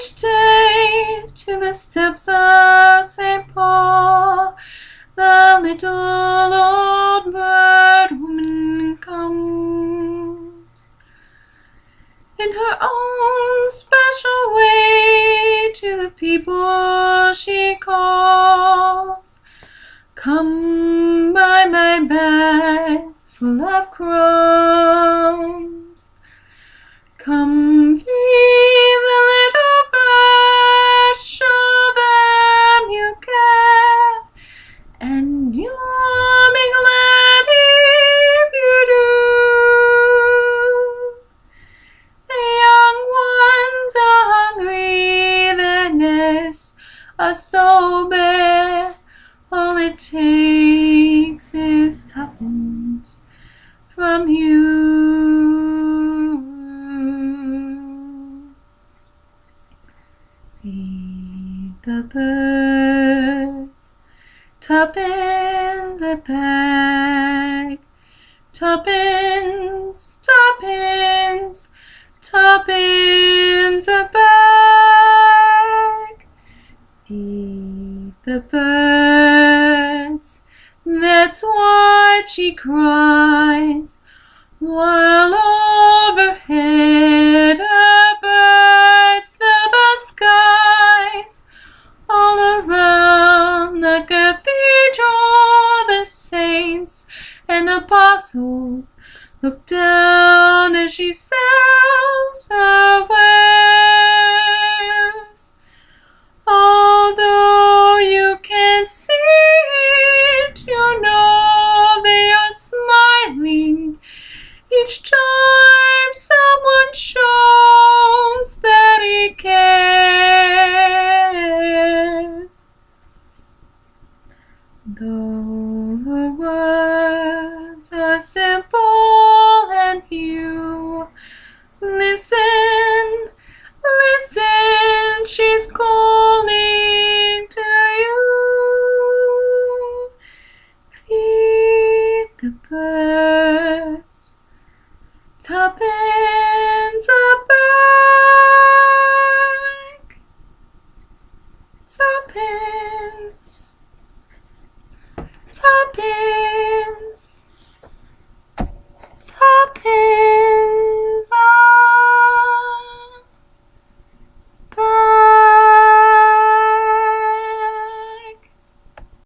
Each day to the steps of St. Paul, the little old bird woman comes. In her own special way to the people she calls, come buy my bags full of crumbs. Come feed the little birds, show them you care, and you'll be glad if you do. The young ones are hungry, their nests are so bare, all it takes is tuppence from you. Feed the birds, tuppence a bag, tuppence, tuppence, tuppence a bag. Feed the birds, that's what she cries, while overhead her birds fill the skies. All around the cathedral the saints and apostles look down as she sells her wares. Although you can't see it, you know they are smiling each time someone shows that he cares. Though her words are simple